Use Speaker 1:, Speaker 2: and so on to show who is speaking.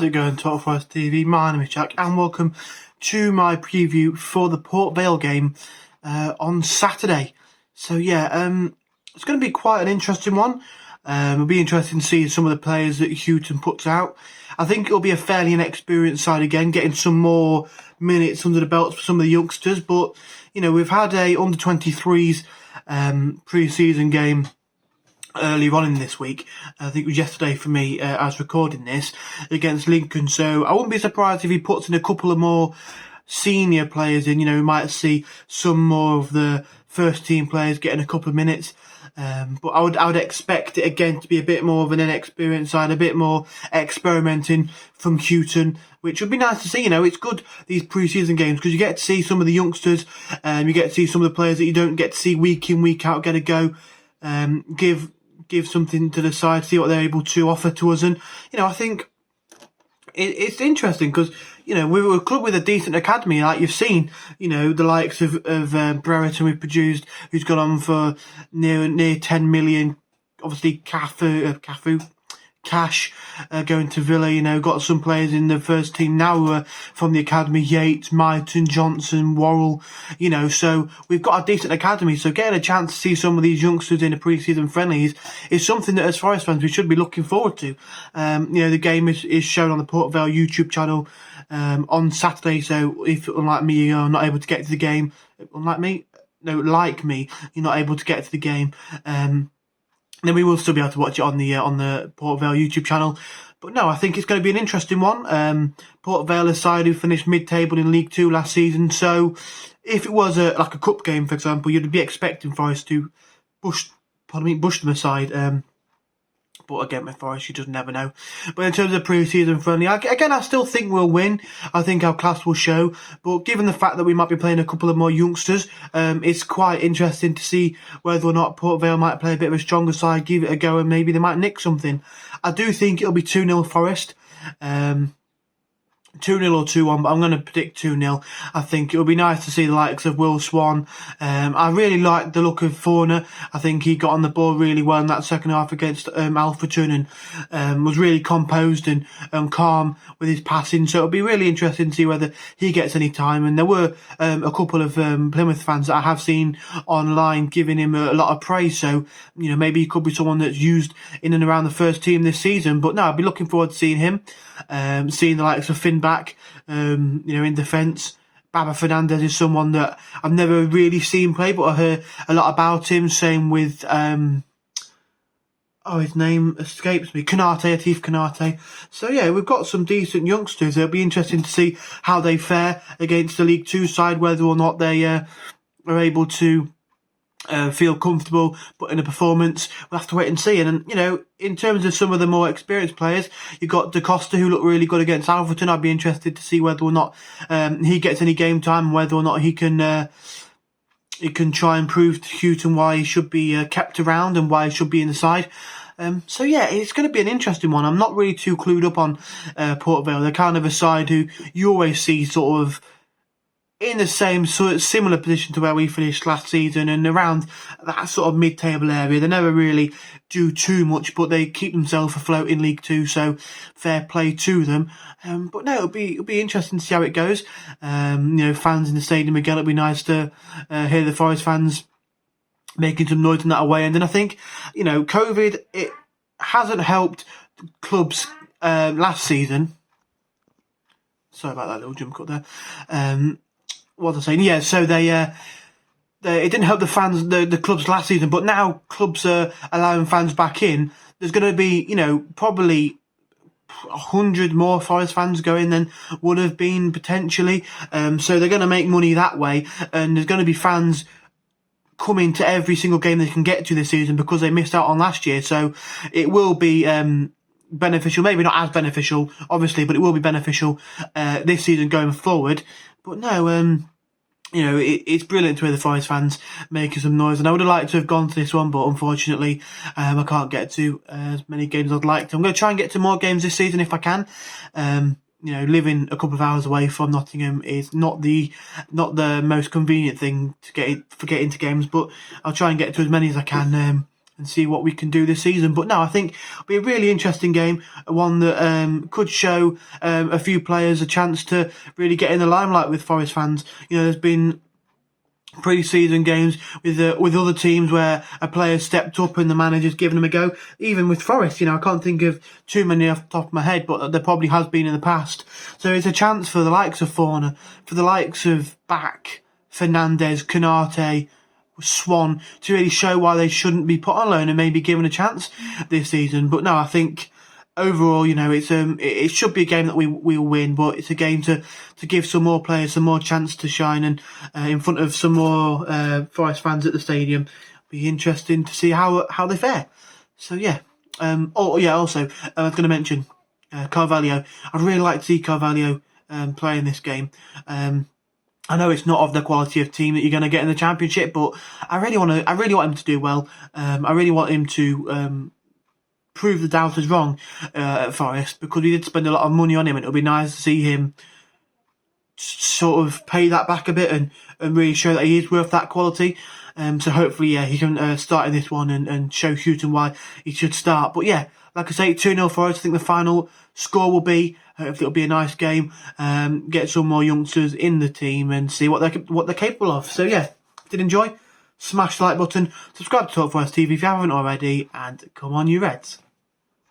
Speaker 1: How's it going, Talk Forest TV? My name is Jack, and welcome to my preview for the Port Vale game on Saturday. So it's going to be quite an interesting one. It'll be interesting to see some of the players that Houghton puts out. I think it'll be a fairly inexperienced side again, getting some more minutes under the belts for some of the youngsters. But, we've had a under-23s pre-season game earlier on in this week. I think it was yesterday for me, as recording this, against Lincoln. So I wouldn't be surprised if he puts in a couple of more senior players in. We might see some more of the first team players getting a couple of minutes. But I would expect it again to be a bit more of an inexperienced side, a bit more experimenting from Houghton, which would be nice to see. It's good, these pre-season games, because you get to see some of the youngsters, you get to see some of the players that you don't get to see week in, week out get a go, give something to the side, see what they're able to offer to us. And, I think it's interesting because, we're a club with a decent academy, like you've seen, the likes of Brereton we've produced, who's gone on for near 10 million. Obviously, Cash going to Villa, got some players in the first team now from the academy, Yates, Myton, Johnson, Worrell, so we've got a decent academy. So getting a chance to see some of these youngsters in the pre-season friendlies is something that as Forest fans we should be looking forward to. The game is shown on the Port Vale YouTube channel on Saturday, so if, unlike me, you're not able to get to the game, like me, you're not able to get to the game, then we will still be able to watch it on the Port Vale YouTube channel. But no, I think it's going to be an interesting one. Port Vale, a side who finished mid-table in League 2 last season. So if it was a cup game, for example, you'd be expecting Forest to push them aside. But again, with Forest, you just never know. But in terms of pre-season friendly, again, I still think we'll win. I think our class will show. But given the fact that we might be playing a couple of more youngsters, it's quite interesting to see whether or not Port Vale might play a bit of a stronger side, give it a go, and maybe they might nick something. I do think it'll be 2-0 Forest. 2-0 or 2-1, but I'm going to predict 2-0. I think it'll be nice to see the likes of Will Swan. I really like the look of Forner. I think he got on the ball really well in that second half against Alfreton, and was really composed and calm with his passing. So it'll be really interesting to see whether he gets any time. And there were a couple of Plymouth fans that I have seen online giving him a lot of praise. So, maybe he could be someone that's used in and around the first team this season. But no, I'll be looking forward to seeing him. Seeing the likes of Finn back, in defence. Baba Fernandez is someone that I've never really seen play, but I heard a lot about him. Same with, his name escapes me, Atif Kanate. So we've got some decent youngsters. It'll be interesting to see how they fare against the League 2 side, whether or not they are able to feel comfortable putting a performance. We'll have to wait and see. And in terms of some of the more experienced players, you've got Da Costa, who looked really good against Alfreton. I'd be interested to see whether or not he gets any game time, whether or not he can try and prove to Houghton why he should be kept around and why he should be in the side. It's going to be an interesting one. I'm not really too clued up on Port Vale. They're kind of a side who you always see sort of in the same sort of similar position to where we finished last season, and around that sort of mid-table area. They never really do too much, but they keep themselves afloat in League 2, so fair play to them. But no, it'll be interesting to see how it goes. Fans in the stadium again, it'll be nice to hear the Forest fans making some noise in that away end. And I think, COVID, it hasn't helped clubs last season. Sorry about that little jump cut there. What was I saying? Yeah, so it didn't help the fans, the clubs last season, but now clubs are allowing fans back in. There's going to be, probably 100 more Forest fans going than would have been potentially. So they're going to make money that way, and there's going to be fans coming to every single game they can get to this season because they missed out on last year. So it will be beneficial, maybe not as beneficial, obviously, but it will be beneficial this season going forward. But no, it's brilliant to hear the Forest fans making some noise, and I would have liked to have gone to this one, but unfortunately, I can't get to as many games as I'd like to. I'm going to try and get to more games this season if I can. Living a couple of hours away from Nottingham is not the most convenient thing to get into games, but I'll try and get to as many as I can and see what we can do this season. But no, I think it'll be a really interesting game, one that could show a few players a chance to really get in the limelight with Forest fans. You know, there's been pre-season games with other teams where a player stepped up and the manager's given them a go. Even with Forest, you know, I can't think of too many off the top of my head, but there probably has been in the past. So it's a chance for the likes of Fauna, for the likes of Back, Fernandez, Canate, Swan, to really show why they shouldn't be put on loan and maybe given a chance this season. But no, I think overall, you know, it should be a game that we'll win, but it's a game to give some more players some more chance to shine, and in front of some more Forest fans at the stadium. Be interesting to see how they fare. So yeah. Also, I was going to mention Carvalho. I'd really like to see Carvalho play in this game. I know it's not of the quality of team that you're going to get in the Championship, but I really want him to do well. I really want him to prove the doubters wrong at Forest, because we did spend a lot of money on him, and it'll be nice to see him sort of pay that back a bit and really show that he is worth that quality. So hopefully, yeah, he can start in this one and show Houghton why he should start. But yeah, like I say, 2-0 Forest. I think the final score will be, hopefully it'll be a nice game. Get some more youngsters in the team and see what they're capable of. So yeah, did enjoy? Smash the like button, subscribe to Talk Forest TV if you haven't already, and come on you Reds.